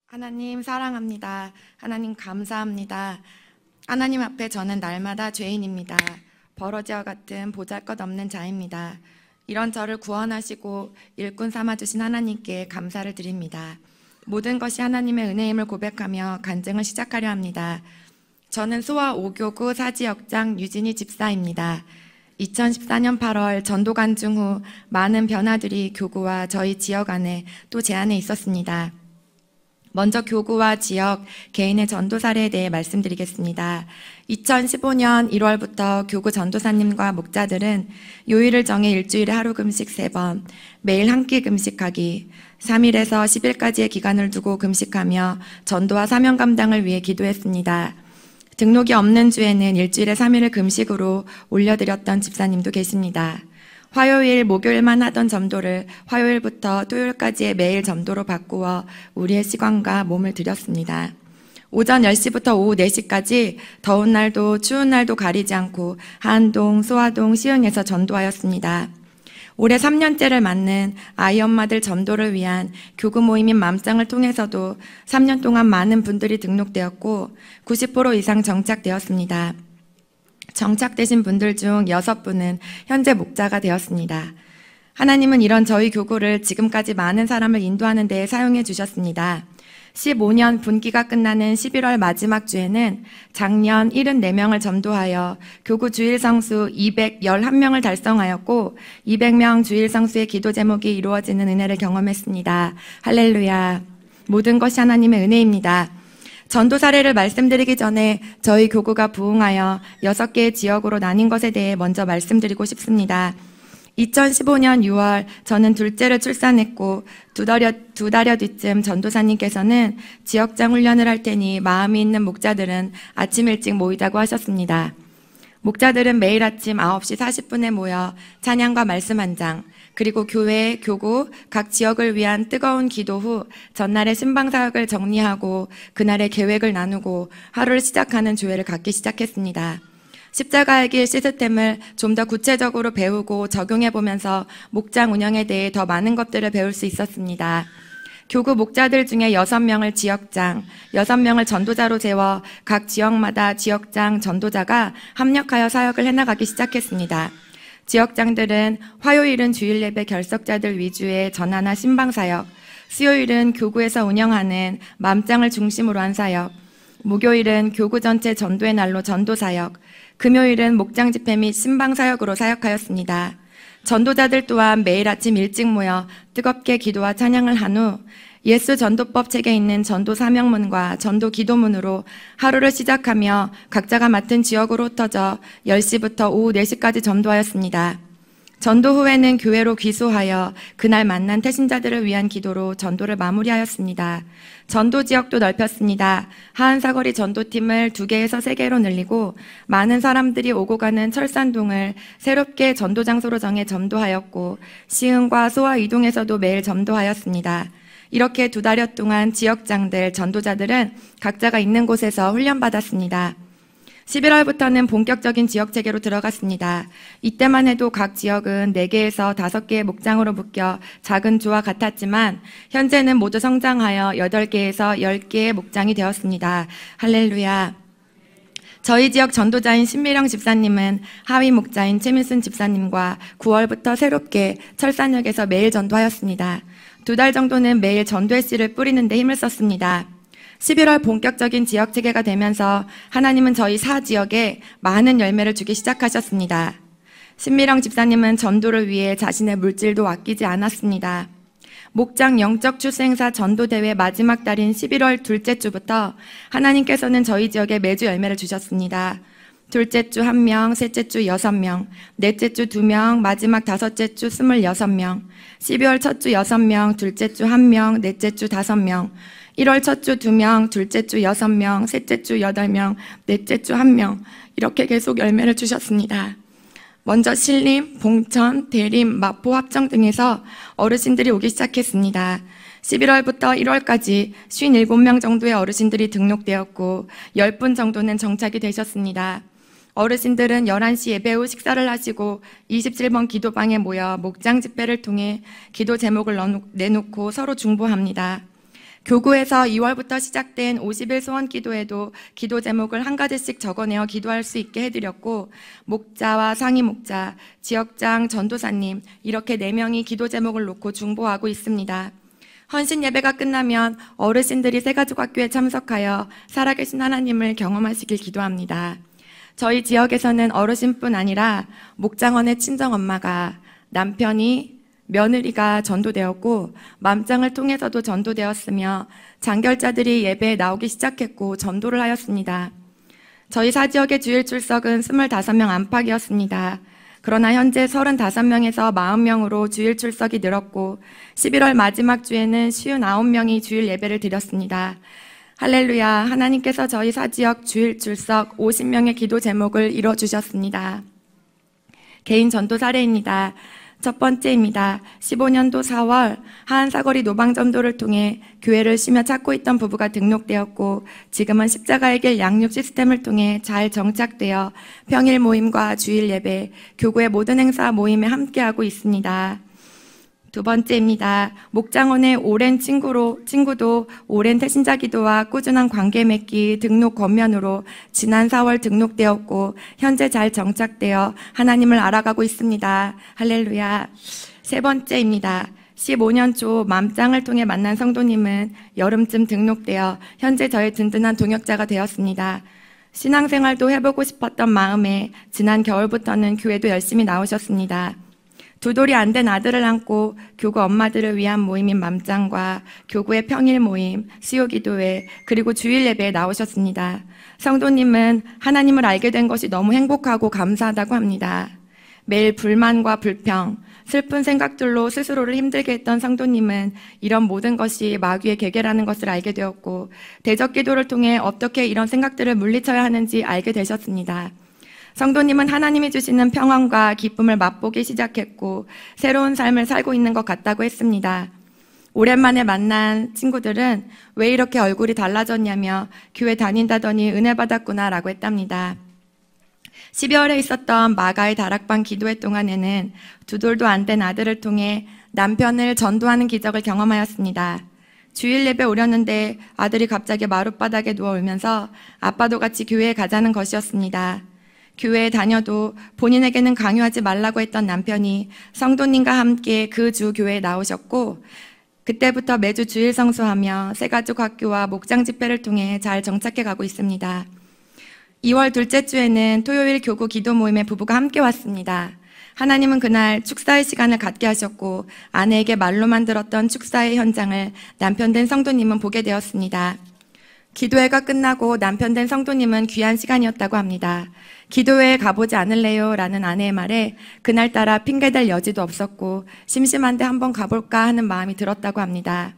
하나님 사랑합니다. 하나님 감사합니다. 하나님 앞에 저는 날마다 죄인입니다. 버러지와 같은 보잘것없는 자입니다. 이런 저를 구원하시고 일꾼 삼아주신 하나님께 감사를 드립니다. 모든 것이 하나님의 은혜임을 고백하며 간증을 시작하려 합니다. 저는 소아 5교구 사지역장 유진희 집사입니다. 2014년 8월 전도 간증 후 많은 변화들이 교구와 저희 지역 안에 또 제 안에 있었습니다. 먼저 교구와 지역, 개인의 전도 사례에 대해 말씀드리겠습니다. 2015년 1월부터 교구 전도사님과 목자들은 요일을 정해 일주일에 하루 금식 3번, 매일 한 끼 금식하기, 3일에서 10일까지의 기간을 두고 금식하며 전도와 사명 감당을 위해 기도했습니다. 등록이 없는 주에는 일주일에 3일을 금식으로 올려드렸던 집사님도 계십니다. 화요일, 목요일만 하던 전도를 화요일부터 토요일까지의 매일 전도로 바꾸어 우리의 시간과 몸을 들였습니다. 오전 10시부터 오후 4시까지 더운 날도 추운 날도 가리지 않고 하안동, 소아동, 시흥에서 전도하였습니다. 올해 3년째를 맞는 아이 엄마들 전도를 위한 교구 모임인 맘상을 통해서도 3년 동안 많은 분들이 등록되었고 90% 이상 정착되었습니다. 정착되신 분들 중 6분은 현재 목자가 되었습니다. 하나님은 이런 저희 교구를 지금까지 많은 사람을 인도하는 데에 사용해 주셨습니다. 15년 분기가 끝나는 11월 마지막 주에는 작년 74명을 전도하여 교구 주일 성수 211명을 달성하였고 200명 주일 성수의 기도 제목이 이루어지는 은혜를 경험했습니다. 할렐루야. 모든 것이 하나님의 은혜입니다. 전도 사례를 말씀드리기 전에 저희 교구가 부흥하여 6개의 지역으로 나뉜 것에 대해 먼저 말씀드리고 싶습니다. 2015년 6월 저는 둘째를 출산했고 두 달여 뒤쯤 전도사님께서는 지역장 훈련을 할 테니 마음이 있는 목자들은 아침 일찍 모이자고 하셨습니다. 목자들은 매일 아침 9시 40분에 모여 찬양과 말씀 한 장, 그리고 교회, 교구, 각 지역을 위한 뜨거운 기도 후 전날의 신방사역을 정리하고 그날의 계획을 나누고 하루를 시작하는 조회를 갖기 시작했습니다. 십자가의 길 시스템을 좀 더 구체적으로 배우고 적용해보면서 목장 운영에 대해 더 많은 것들을 배울 수 있었습니다. 교구 목자들 중에 6명을 지역장, 6명을 전도자로 재워 각 지역마다 지역장, 전도자가 합력하여 사역을 해나가기 시작했습니다. 지역장들은 화요일은 주일 예배 결석자들 위주의 전하나 신방사역, 수요일은 교구에서 운영하는 맘장을 중심으로 한 사역, 목요일은 교구 전체 전도의 날로 전도사역, 금요일은 목장 집회 및 신방사역으로 사역하였습니다. 전도자들 또한 매일 아침 일찍 모여 뜨겁게 기도와 찬양을 한 후 예수 전도법 책에 있는 전도 사명문과 전도 기도문으로 하루를 시작하며 각자가 맡은 지역으로 흩어져 10시부터 오후 4시까지 전도하였습니다. 전도 후에는 교회로 귀소하여 그날 만난 태신자들을 위한 기도로 전도를 마무리하였습니다. 전도 지역도 넓혔습니다. 하안사거리 전도팀을 2개에서 3개로 늘리고 많은 사람들이 오고 가는 철산동을 새롭게 전도 장소로 정해 전도하였고 시흥과 소아 이동에서도 매일 전도하였습니다. 이렇게 2달여 동안 지역장들, 전도자들은 각자가 있는 곳에서 훈련받았습니다. 11월부터는 본격적인 지역 체계로 들어갔습니다. 이때만 해도 각 지역은 4개에서 5개의 목장으로 묶여 작은 조와 같았지만 현재는 모두 성장하여 8개에서 10개의 목장이 되었습니다. 할렐루야. 저희 지역 전도자인 신미령 집사님은 하위 목자인 최민순 집사님과 9월부터 새롭게 철산역에서 매일 전도하였습니다. 2달 정도는 매일 전도의 씨를 뿌리는 데 힘을 썼습니다. 11월 본격적인 지역 체계가 되면서 하나님은 저희 4지역에 많은 열매를 주기 시작하셨습니다. 신미령 집사님은 전도를 위해 자신의 물질도 아끼지 않았습니다. 목장 영적 추수행사 전도대회 마지막 달인 11월 둘째 주부터 하나님께서는 저희 지역에 매주 열매를 주셨습니다. 둘째 주 1명, 셋째 주 6명, 넷째 주 2명, 마지막 5째 주 26명, 12월 첫 주 6명, 둘째 주 1명, 넷째 주 5명, 1월 첫 주 2명, 둘째 주 6명, 셋째 주 8명, 넷째 주 1명, 이렇게 계속 열매를 주셨습니다. 먼저 신림, 봉천, 대림, 마포, 합정 등에서 어르신들이 오기 시작했습니다. 11월부터 1월까지 57명 정도의 어르신들이 등록되었고 10분 정도는 정착이 되셨습니다. 어르신들은 11시 예배 후 식사를 하시고 27번 기도방에 모여 목장 집회를 통해 기도 제목을 내놓고 서로 중보합니다. 교구에서 2월부터 시작된 50일 소원 기도에도 기도 제목을 한 가지씩 적어내어 기도할 수 있게 해드렸고, 목자와 상임 목자, 지역장, 전도사님 이렇게 4명이 기도 제목을 놓고 중보하고 있습니다. 헌신 예배가 끝나면 어르신들이 새가족학교에 참석하여 살아계신 하나님을 경험하시길 기도합니다. 저희 지역에서는 어르신뿐 아니라 목장원의 친정엄마가, 남편이, 며느리가 전도되었고 맘장을 통해서도 전도되었으며 장결자들이 예배에 나오기 시작했고 전도를 하였습니다. 저희 사지역의 주일 출석은 25명 안팎이었습니다. 그러나 현재 35명에서 40명으로 주일 출석이 늘었고 11월 마지막 주에는 59명이 주일 예배를 드렸습니다. 할렐루야, 하나님께서 저희 사지역 주일 출석 50명의 기도 제목을 이뤄주셨습니다. 개인 전도 사례입니다. 첫 번째입니다. 15년도 4월 하안사거리 노방전도를 통해 교회를 쉬며 찾고 있던 부부가 등록되었고 지금은 십자가의 길 양육 시스템을 통해 잘 정착되어 평일 모임과 주일 예배, 교구의 모든 행사 모임에 함께하고 있습니다. 두 번째입니다. 목장원의 오랜 친구도 오랜 태신자 기도와 꾸준한 관계 맺기 등록 권면으로 지난 4월 등록되었고 현재 잘 정착되어 하나님을 알아가고 있습니다. 할렐루야. 세 번째입니다. 15년 초 맘장을 통해 만난 성도님은 여름쯤 등록되어 현재 저의 든든한 동역자가 되었습니다. 신앙생활도 해보고 싶었던 마음에 지난 겨울부터는 교회도 열심히 나오셨습니다. 두 돌이 안 된 아들을 안고 교구 엄마들을 위한 모임인 맘장과 교구의 평일 모임, 수요기도회, 그리고 주일 예배에 나오셨습니다. 성도님은 하나님을 알게 된 것이 너무 행복하고 감사하다고 합니다. 매일 불만과 불평, 슬픈 생각들로 스스로를 힘들게 했던 성도님은 이런 모든 것이 마귀의 계계라는 것을 알게 되었고 대적기도를 통해 어떻게 이런 생각들을 물리쳐야 하는지 알게 되셨습니다. 성도님은 하나님이 주시는 평안과 기쁨을 맛보기 시작했고 새로운 삶을 살고 있는 것 같다고 했습니다. 오랜만에 만난 친구들은 왜 이렇게 얼굴이 달라졌냐며 교회 다닌다더니 은혜 받았구나 라고 했답니다. 12월에 있었던 마가의 다락방 기도회 동안에는 두 돌도 안 된 아들을 통해 남편을 전도하는 기적을 경험하였습니다. 주일 예배 오렸는데 아들이 갑자기 마룻바닥에 누워 울면서 아빠도 같이 교회에 가자는 것이었습니다. 교회에 다녀도 본인에게는 강요하지 말라고 했던 남편이 성도님과 함께 그 주 교회에 나오셨고 그때부터 매주 주일 성수하며 새가족 학교와 목장 집회를 통해 잘 정착해 가고 있습니다. 2월 둘째 주에는 토요일 교구 기도 모임에 부부가 함께 왔습니다. 하나님은 그날 축사의 시간을 갖게 하셨고 아내에게 말로만 들었던 축사의 현장을 남편 된 성도님은 보게 되었습니다. 기도회가 끝나고 남편 된 성도님은 귀한 시간이었다고 합니다. 기도회에 가보지 않을래요? 라는 아내의 말에 그날따라 핑계댈 여지도 없었고 심심한데 한번 가볼까 하는 마음이 들었다고 합니다.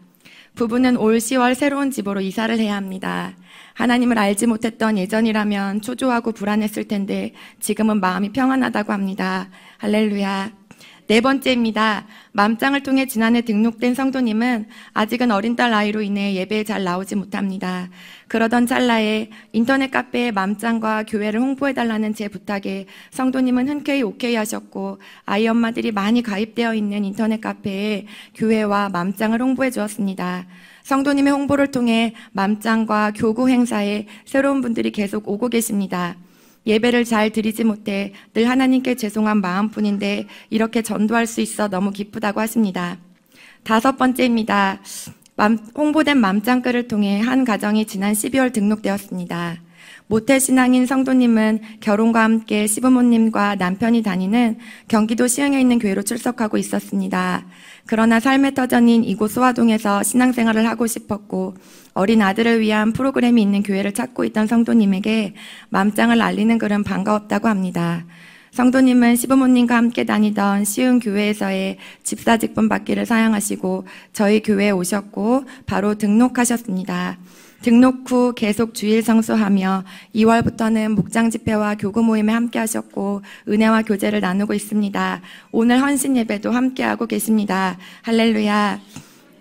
부부는 올 10월 새로운 집으로 이사를 해야 합니다. 하나님을 알지 못했던 예전이라면 초조하고 불안했을 텐데 지금은 마음이 평안하다고 합니다. 할렐루야. 네 번째입니다. 맘장을 통해 지난해 등록된 성도님은 아직은 어린 딸 아이로 인해 예배에 잘 나오지 못합니다. 그러던 찰나에 인터넷 카페에 맘장과 교회를 홍보해달라는 제 부탁에 성도님은 흔쾌히 오케이 하셨고 아이 엄마들이 많이 가입되어 있는 인터넷 카페에 교회와 맘장을 홍보해 주었습니다. 성도님의 홍보를 통해 맘장과 교구 행사에 새로운 분들이 계속 오고 계십니다. 예배를 잘 드리지 못해 늘 하나님께 죄송한 마음뿐인데 이렇게 전도할 수 있어 너무 기쁘다고 하십니다. 다섯 번째입니다. 홍보된 맘장글을 통해 한 가정이 지난 12월 등록되었습니다. 모태신앙인 성도님은 결혼과 함께 시부모님과 남편이 다니는 경기도 시흥에 있는 교회로 출석하고 있었습니다. 그러나 삶의 터전인 이곳 소화동에서 신앙생활을 하고 싶었고 어린 아들을 위한 프로그램이 있는 교회를 찾고 있던 성도님에게 맘장을 알리는 글은 반가웠다고 합니다. 성도님은 시부모님과 함께 다니던 시흥 교회에서의 집사 직분 받기를 사양하시고 저희 교회에 오셨고 바로 등록하셨습니다. 등록 후 계속 주일 성수하며 2월부터는 목장 집회와 교구 모임에 함께 하셨고 은혜와 교제를 나누고 있습니다. 오늘 헌신 예배도 함께하고 계십니다. 할렐루야.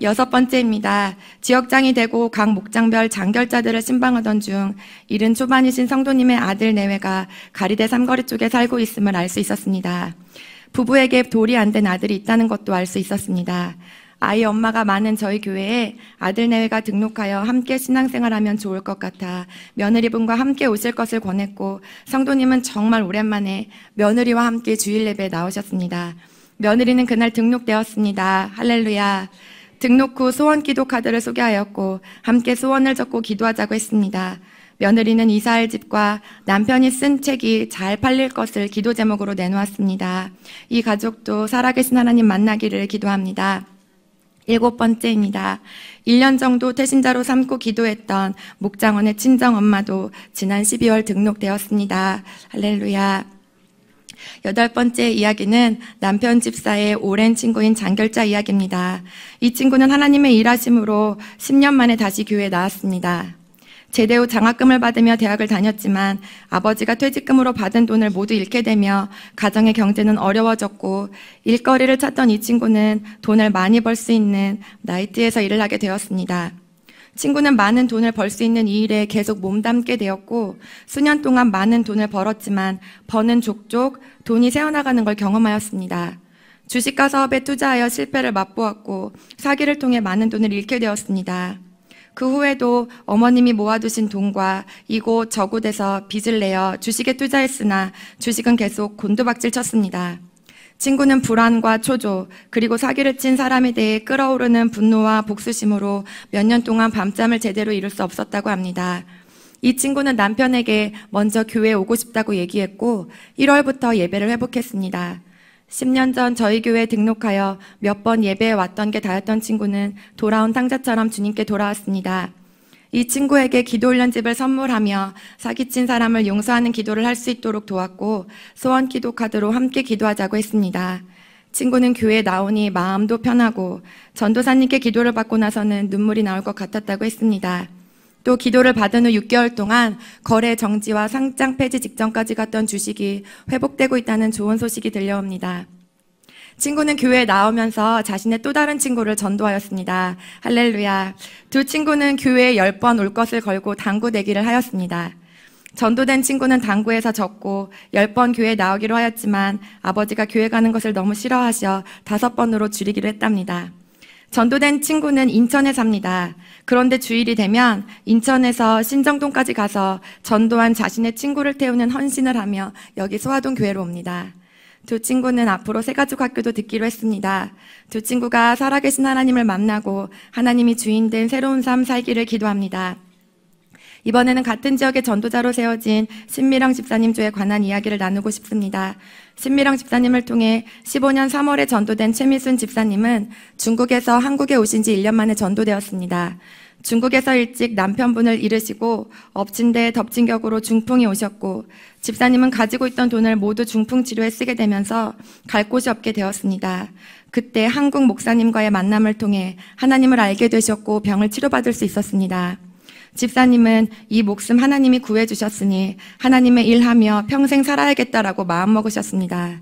여섯 번째입니다. 지역장이 되고 각 목장별 장결자들을 신방하던 중 70 초반이신 성도님의 아들 내외가 가리대 삼거리 쪽에 살고 있음을 알 수 있었습니다. 부부에게 돌이 안 된 아들이 있다는 것도 알 수 있었습니다. 아이 엄마가 많은 저희 교회에 아들내외가 등록하여 함께 신앙생활하면 좋을 것 같아 며느리분과 함께 오실 것을 권했고, 성도님은 정말 오랜만에 며느리와 함께 주일 예배에 나오셨습니다. 며느리는 그날 등록되었습니다. 할렐루야. 등록 후 소원 기도 카드를 소개하였고 함께 소원을 적고 기도하자고 했습니다. 며느리는 이사할 집과 남편이 쓴 책이 잘 팔릴 것을 기도 제목으로 내놓았습니다. 이 가족도 살아계신 하나님 만나기를 기도합니다. 7번째입니다. 1년 정도 태신자로 삼고 기도했던 목장원의 친정엄마도 지난 12월 등록되었습니다. 할렐루야. 8번째 이야기는 남편 집사의 오랜 친구인 장결자 이야기입니다. 이 친구는 하나님의 일하심으로 10년 만에 다시 교회에 나왔습니다. 제대 후 장학금을 받으며 대학을 다녔지만 아버지가 퇴직금으로 받은 돈을 모두 잃게 되며 가정의 경제는 어려워졌고, 일거리를 찾던 이 친구는 돈을 많이 벌 수 있는 나이트에서 일을 하게 되었습니다. 친구는 많은 돈을 벌 수 있는 이 일에 계속 몸담게 되었고, 수년 동안 많은 돈을 벌었지만 버는 족족 돈이 새어나가는 걸 경험하였습니다. 주식과 사업에 투자하여 실패를 맛보았고 사기를 통해 많은 돈을 잃게 되었습니다. 그 후에도 어머님이 모아두신 돈과 이곳 저곳에서 빚을 내어 주식에 투자했으나 주식은 계속 곤두박질 쳤습니다. 친구는 불안과 초조, 그리고 사기를 친 사람에 대해 끓어오르는 분노와 복수심으로 몇 년 동안 밤잠을 제대로 이룰 수 없었다고 합니다. 이 친구는 남편에게 먼저 교회에 오고 싶다고 얘기했고 1월부터 예배를 회복했습니다. 10년 전 저희 교회에 등록하여 몇 번 예배에 왔던 게 다였던 친구는 돌아온 탕자처럼 주님께 돌아왔습니다. 이 친구에게 기도훈련집을 선물하며 사기친 사람을 용서하는 기도를 할 수 있도록 도왔고, 소원 기도 카드로 함께 기도하자고 했습니다. 친구는 교회에 나오니 마음도 편하고 전도사님께 기도를 받고 나서는 눈물이 나올 것 같았다고 했습니다. 또 기도를 받은 후 6개월 동안 거래 정지와 상장 폐지 직전까지 갔던 주식이 회복되고 있다는 좋은 소식이 들려옵니다. 친구는 교회에 나오면서 자신의 또 다른 친구를 전도하였습니다. 할렐루야. 두 친구는 교회에 10번 올 것을 걸고 당구 내기를 하였습니다. 전도된 친구는 당구에서 졌고 10번 교회에 나오기로 하였지만 아버지가 교회 가는 것을 너무 싫어하셔 5번으로 줄이기로 했답니다. 전도된 친구는 인천에 삽니다. 그런데 주일이 되면 인천에서 신정동까지 가서 전도한 자신의 친구를 태우는 헌신을 하며 여기 소화동 교회로 옵니다. 두 친구는 앞으로 새가족 학교도 듣기로 했습니다. 두 친구가 살아계신 하나님을 만나고 하나님이 주인된 새로운 삶 살기를 기도합니다. 이번에는 같은 지역의 전도자로 세워진 신미령 집사님 조에 관한 이야기를 나누고 싶습니다. 신미령 집사님을 통해 15년 3월에 전도된 최미순 집사님은 중국에서 한국에 오신 지 1년 만에 전도되었습니다. 중국에서 일찍 남편분을 잃으시고 엎친 데 덮친 격으로 중풍이 오셨고, 집사님은 가지고 있던 돈을 모두 중풍 치료에 쓰게 되면서 갈 곳이 없게 되었습니다. 그때 한국 목사님과의 만남을 통해 하나님을 알게 되셨고 병을 치료받을 수 있었습니다. 집사님은 이 목숨 하나님이 구해주셨으니 하나님의 일하며 평생 살아야겠다라고 마음먹으셨습니다.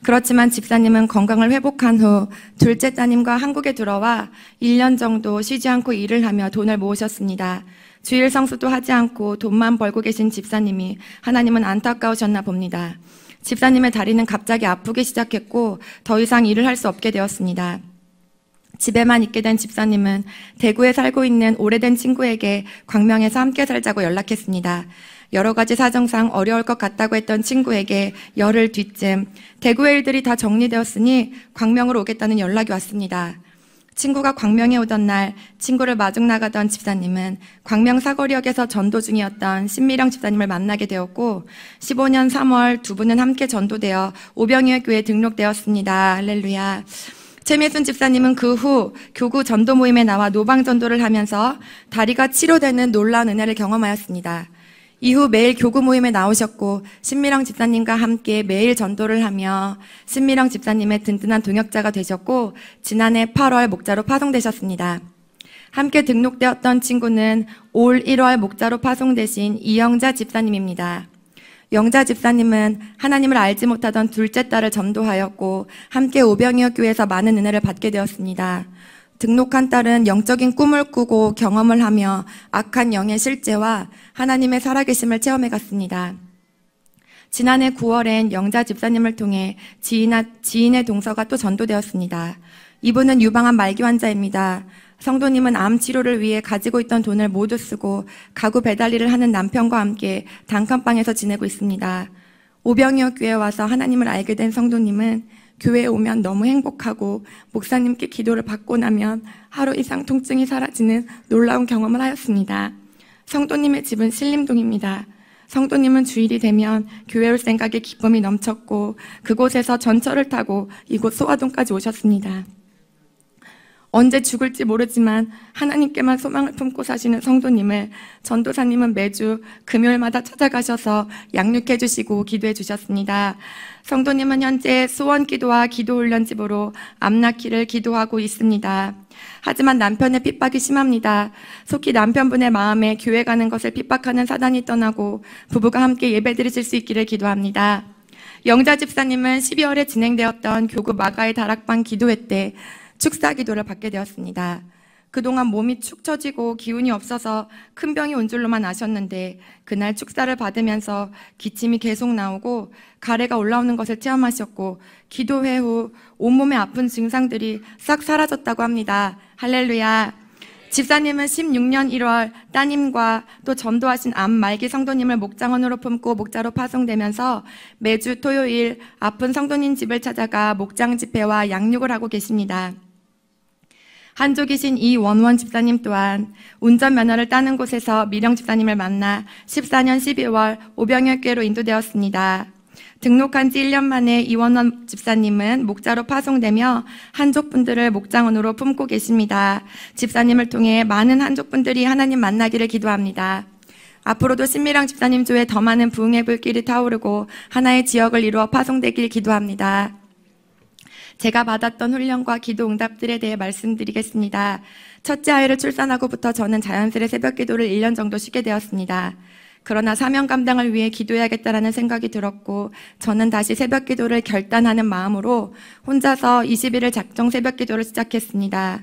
그렇지만 집사님은 건강을 회복한 후 둘째 따님과 한국에 들어와 1년 정도 쉬지 않고 일을 하며 돈을 모으셨습니다. 주일 성수도 하지 않고 돈만 벌고 계신 집사님이 하나님은 안타까우셨나 봅니다. 집사님의 다리는 갑자기 아프기 시작했고 더 이상 일을 할 수 없게 되었습니다. 집에만 있게 된 집사님은 대구에 살고 있는 오래된 친구에게 광명에서 함께 살자고 연락했습니다. 여러 가지 사정상 어려울 것 같다고 했던 친구에게 열흘 뒤쯤 대구의 일들이 다 정리되었으니 광명으로 오겠다는 연락이 왔습니다. 친구가 광명에 오던 날 친구를 마중 나가던 집사님은 광명 사거리역에서 전도 중이었던 신미령 집사님을 만나게 되었고 15년 3월 두 분은 함께 전도되어 오병이어 교회에 등록되었습니다. 할렐루야. 최미순 집사님은 그 후 교구 전도 모임에 나와 노방 전도를 하면서 다리가 치료되는 놀라운 은혜를 경험하였습니다. 이후 매일 교구 모임에 나오셨고 신미령 집사님과 함께 매일 전도를 하며 신미령 집사님의 든든한 동역자가 되셨고 지난해 8월 목자로 파송되셨습니다. 함께 등록되었던 친구는 올 1월 목자로 파송되신 이영자 집사님입니다. 영자 집사님은 하나님을 알지 못하던 둘째 딸을 전도하였고 함께 오병이어 교회에서 많은 은혜를 받게 되었습니다. 등록한 딸은 영적인 꿈을 꾸고 경험을 하며 악한 영의 실제와 하나님의 살아계심을 체험해 갔습니다. 지난해 9월엔 영자 집사님을 통해 지인의 동서가 또 전도되었습니다. 이분은 유방암 말기 환자입니다. 성도님은 암 치료를 위해 가지고 있던 돈을 모두 쓰고 가구 배달 일을 하는 남편과 함께 단칸방에서 지내고 있습니다. 오병이어 교회에 와서 하나님을 알게 된 성도님은 교회에 오면 너무 행복하고 목사님께 기도를 받고 나면 하루 이상 통증이 사라지는 놀라운 경험을 하였습니다. 성도님의 집은 신림동입니다. 성도님은 주일이 되면 교회 올 생각에 기쁨이 넘쳤고 그곳에서 전철을 타고 이곳 소화동까지 오셨습니다. 언제 죽을지 모르지만 하나님께만 소망을 품고 사시는 성도님을 전도사님은 매주 금요일마다 찾아가셔서 양육해 주시고 기도해 주셨습니다. 성도님은 현재 소원기도와 기도훈련집으로 암 낳기를 기도하고 있습니다. 하지만 남편의 핍박이 심합니다. 속히 남편분의 마음에 교회 가는 것을 핍박하는 사단이 떠나고 부부가 함께 예배드리실 수 있기를 기도합니다. 영자 집사님은 12월에 진행되었던 교구 마가의 다락방 기도회 때 축사 기도를 받게 되었습니다. 그동안 몸이 축 처지고 기운이 없어서 큰 병이 온 줄로만 아셨는데 그날 축사를 받으면서 기침이 계속 나오고 가래가 올라오는 것을 체험하셨고 기도회 후 온몸에 아픈 증상들이 싹 사라졌다고 합니다. 할렐루야. 집사님은 16년 1월 따님과 또 전도하신 암 말기 성도님을 목장원으로 품고 목자로 파송되면서 매주 토요일 아픈 성도님 집을 찾아가 목장 집회와 양육을 하고 계십니다. 한족이신 이원원 집사님 또한 운전면허를 따는 곳에서 미령 집사님을 만나 14년 12월 오병이어교회로 인도되었습니다. 등록한 지 1년 만에 이원원 집사님은 목자로 파송되며 한족분들을 목장원으로 품고 계십니다. 집사님을 통해 많은 한족분들이 하나님 만나기를 기도합니다. 앞으로도 신미령 집사님 조에 더 많은 부흥의 불길이 타오르고 하나의 지역을 이루어 파송되길 기도합니다. 제가 받았던 훈련과 기도 응답들에 대해 말씀드리겠습니다. 첫째 아이를 출산하고부터 저는 자연스레 새벽 기도를 1년 정도 쉬게 되었습니다. 그러나 사명 감당을 위해 기도해야겠다라는 생각이 들었고 저는 다시 새벽 기도를 결단하는 마음으로 혼자서 20일을 작정 새벽 기도를 시작했습니다.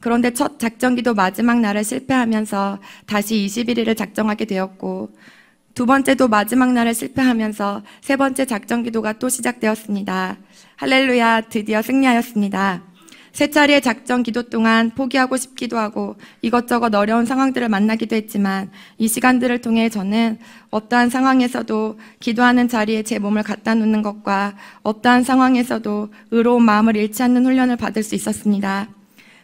그런데 첫 작정 기도 마지막 날을 실패하면서 다시 21일을 작정하게 되었고 두 번째도 마지막 날을 실패하면서 세 번째 작정 기도가 또 시작되었습니다. 할렐루야, 드디어 승리하였습니다. 세 차례의 작정 기도 동안 포기하고 싶기도 하고 이것저것 어려운 상황들을 만나기도 했지만 이 시간들을 통해 저는 어떠한 상황에서도 기도하는 자리에 제 몸을 갖다 놓는 것과 어떠한 상황에서도 의로운 마음을 잃지 않는 훈련을 받을 수 있었습니다.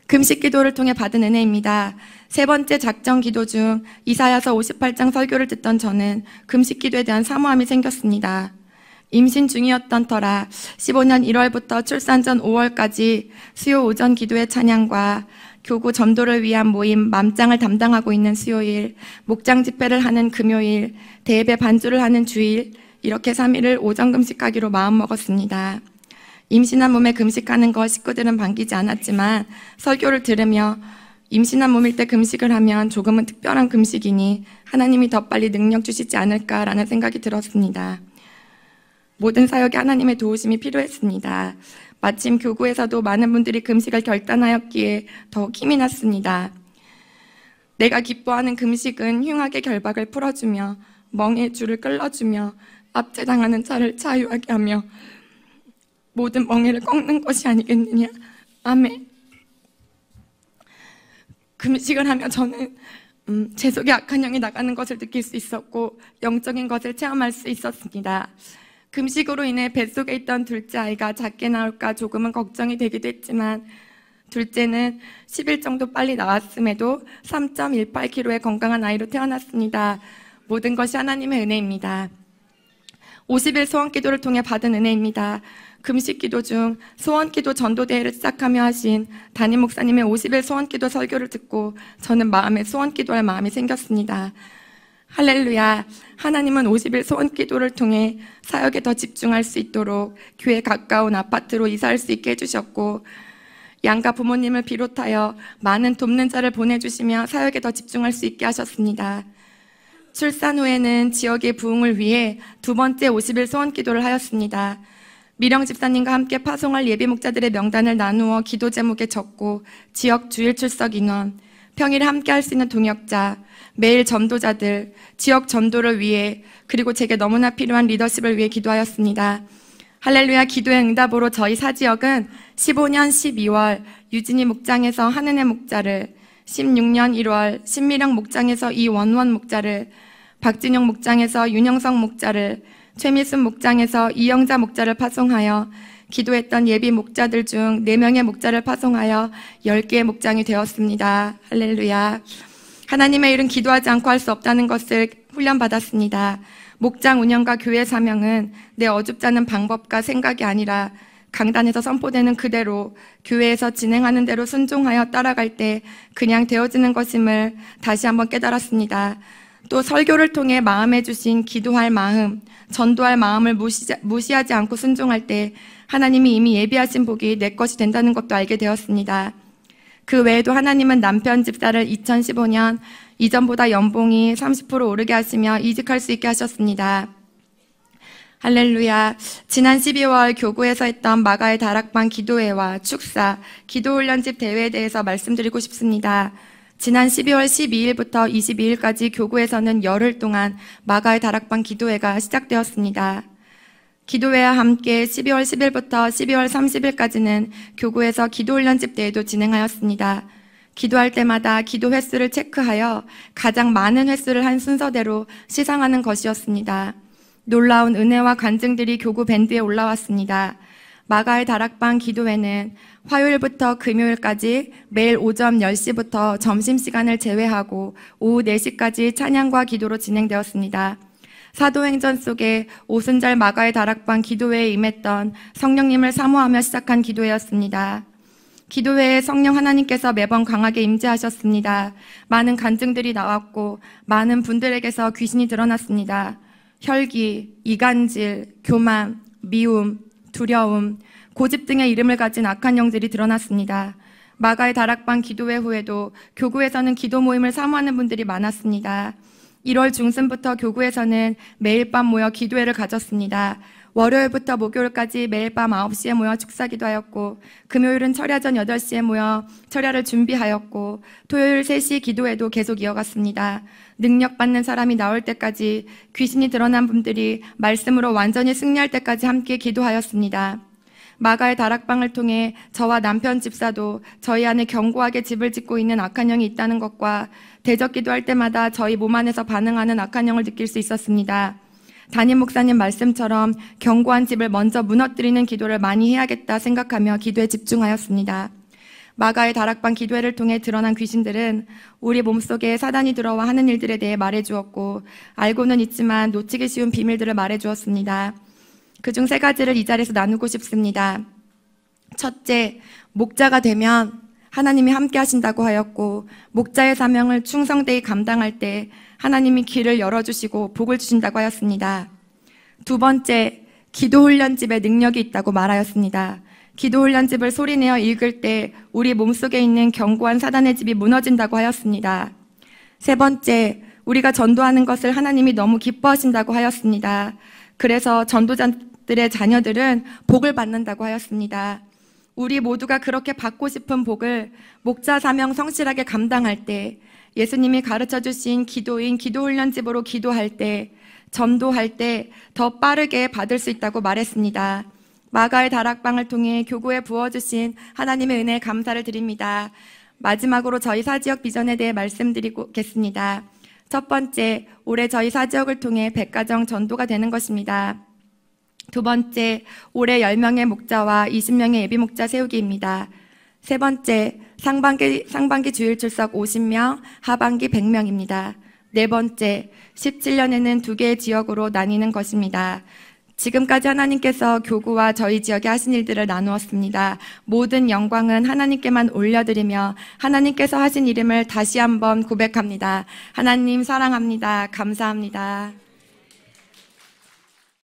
금식 기도를 통해 받은 은혜입니다. 세 번째 작정 기도 중 이사야서 58장 설교를 듣던 저는 금식 기도에 대한 사모함이 생겼습니다. 임신 중이었던 터라 15년 1월부터 출산 전 5월까지 수요 오전 기도회 찬양과 교구 전도를 위한 모임 맘장을 담당하고 있는 수요일, 목장 집회를 하는 금요일, 대예배 반주를 하는 주일 이렇게 3일을 오전 금식하기로 마음먹었습니다. 임신한 몸에 금식하는 거 식구들은 반기지 않았지만 설교를 들으며 임신한 몸일 때 금식을 하면 조금은 특별한 금식이니 하나님이 더 빨리 능력 주시지 않을까라는 생각이 들었습니다. 모든 사역에 하나님의 도우심이 필요했습니다. 마침 교구에서도 많은 분들이 금식을 결단하였기에 더욱 힘이 났습니다. 내가 기뻐하는 금식은 흉악의 결박을 풀어주며 멍의 줄을 끌어주며 압제당하는 자를 자유하게 하며 모든 멍에를 꺾는 것이 아니겠느냐. 아멘. 금식을 하며 저는 제 속에 악한 영이 나가는 것을 느낄 수 있었고 영적인 것을 체험할 수 있었습니다. 금식으로 인해 뱃속에 있던 둘째 아이가 작게 나올까 조금은 걱정이 되기도 했지만 둘째는 10일 정도 빨리 나왔음에도 3.18kg의 건강한 아이로 태어났습니다. 모든 것이 하나님의 은혜입니다. 50일 소원기도를 통해 받은 은혜입니다. 금식기도 중 소원기도 전도대회를 시작하며 하신 담임 목사님의 50일 소원기도 설교를 듣고 저는 마음에 소원기도할 마음이 생겼습니다. 할렐루야. 하나님은 50일 소원기도를 통해 사역에 더 집중할 수 있도록 교회 가까운 아파트로 이사할 수 있게 해주셨고 양가 부모님을 비롯하여 많은 돕는 자를 보내주시며 사역에 더 집중할 수 있게 하셨습니다. 출산 후에는 지역의 부흥을 위해 두 번째 50일 소원기도를 하였습니다. 미령 집사님과 함께 파송할 예비 목자들의 명단을 나누어 기도 제목에 적고 지역 주일 출석 인원, 평일에 함께 할 수 있는 동역자, 매일 전도자들, 지역 전도를 위해 그리고 제게 너무나 필요한 리더십을 위해 기도하였습니다. 할렐루야. 기도의 응답으로 저희 사지역은 15년 12월 유진이 목장에서 한은혜 목자를, 16년 1월 신미령 목장에서 이원원 목자를, 박진용 목장에서 윤영성 목자를, 최미순 목장에서 이영자 목자를 파송하여 기도했던 예비 목자들 중 4명의 목자를 파송하여 10개의 목장이 되었습니다. 할렐루야. 하나님의 일은 기도하지 않고 할 수 없다는 것을 훈련받았습니다. 목장 운영과 교회 사명은 내 어줍지 않은 방법과 생각이 아니라 강단에서 선포되는 그대로 교회에서 진행하는 대로 순종하여 따라갈 때 그냥 되어지는 것임을 다시 한번 깨달았습니다. 또 설교를 통해 마음에 주신 기도할 마음, 전도할 마음을 무시하지 않고 순종할 때 하나님이 이미 예비하신 복이 내 것이 된다는 것도 알게 되었습니다. 그 외에도 하나님은 남편 집사를 2015년 이전보다 연봉이 30% 오르게 하시며 이직할 수 있게 하셨습니다. 할렐루야. 지난 12월 교구에서 했던 마가의 다락방 기도회와 축사, 기도훈련집 대회에 대해서 말씀드리고 싶습니다. 지난 12월 12일부터 22일까지 교구에서는 열흘 동안 마가의 다락방 기도회가 시작되었습니다. 기도회와 함께 12월 10일부터 12월 30일까지는 교구에서 기도훈련집 대회도 진행하였습니다. 기도할 때마다 기도 횟수를 체크하여 가장 많은 횟수를 한 순서대로 시상하는 것이었습니다. 놀라운 은혜와 간증들이 교구 밴드에 올라왔습니다. 마가의 다락방 기도회는 화요일부터 금요일까지 매일 오전 10시부터 점심시간을 제외하고 오후 4시까지 찬양과 기도로 진행되었습니다. 사도행전 속에 오순절 마가의 다락방 기도회에 임했던 성령님을 사모하며 시작한 기도회였습니다. 기도회에 성령 하나님께서 매번 강하게 임재하셨습니다. 많은 간증들이 나왔고 많은 분들에게서 귀신이 드러났습니다. 혈기, 이간질, 교만, 미움, 두려움, 고집 등의 이름을 가진 악한 영들이 드러났습니다. 마가의 다락방 기도회 후에도 교구에서는 기도 모임을 사모하는 분들이 많았습니다. 1월 중순부터 교구에서는 매일 밤 모여 기도회를 가졌습니다. 월요일부터 목요일까지 매일 밤 9시에 모여 축사기도하였고 금요일은 철야전 8시에 모여 철야를 준비하였고 토요일 3시 기도회도 계속 이어갔습니다. 능력받는 사람이 나올 때까지, 귀신이 드러난 분들이 말씀으로 완전히 승리할 때까지 함께 기도하였습니다. 마가의 다락방을 통해 저와 남편 집사도 저희 안에 견고하게 집을 짓고 있는 악한 영이 있다는 것과 대적 기도할 때마다 저희 몸 안에서 반응하는 악한 영을 느낄 수 있었습니다. 담임 목사님 말씀처럼 견고한 집을 먼저 무너뜨리는 기도를 많이 해야겠다 생각하며 기도에 집중하였습니다. 마가의 다락방 기도회를 통해 드러난 귀신들은 우리 몸속에 사단이 들어와 하는 일들에 대해 말해주었고 알고는 있지만 놓치기 쉬운 비밀들을 말해주었습니다. 그중 3가지를 이 자리에서 나누고 싶습니다. 첫째, 목자가 되면 하나님이 함께 하신다고 하였고 목자의 사명을 충성되이 감당할 때 하나님이 길을 열어주시고 복을 주신다고 하였습니다. 2번째, 기도훈련집에 능력이 있다고 말하였습니다. 기도훈련집을 소리내어 읽을 때 우리 몸속에 있는 견고한 사단의 집이 무너진다고 하였습니다. 3번째, 우리가 전도하는 것을 하나님이 너무 기뻐하신다고 하였습니다. 그래서 전도자들의 자녀들은 복을 받는다고 하였습니다. 우리 모두가 그렇게 받고 싶은 복을 목자 사명 성실하게 감당할 때, 예수님이 가르쳐 주신 기도인 기도훈련집으로 기도할 때, 전도할 때 더 빠르게 받을 수 있다고 말했습니다. 마가의 다락방을 통해 교구에 부어주신 하나님의 은혜에 감사를 드립니다. 마지막으로 저희 사지역 비전에 대해 말씀드리겠습니다. 첫 번째, 올해 저희 사지역을 통해 100가정 전도가 되는 것입니다. 2번째, 올해 10명의 목자와 20명의 예비 목자 세우기입니다. 3번째, 상반기 주일 출석 50명, 하반기 100명입니다. 4번째, 17년에는 2개의 지역으로 나뉘는 것입니다. 지금까지 하나님께서 교구와 저희 지역에 하신 일들을 나누었습니다. 모든 영광은 하나님께만 올려드리며 하나님께서 하신 이름을 다시 한번 고백합니다. 하나님 사랑합니다. 감사합니다.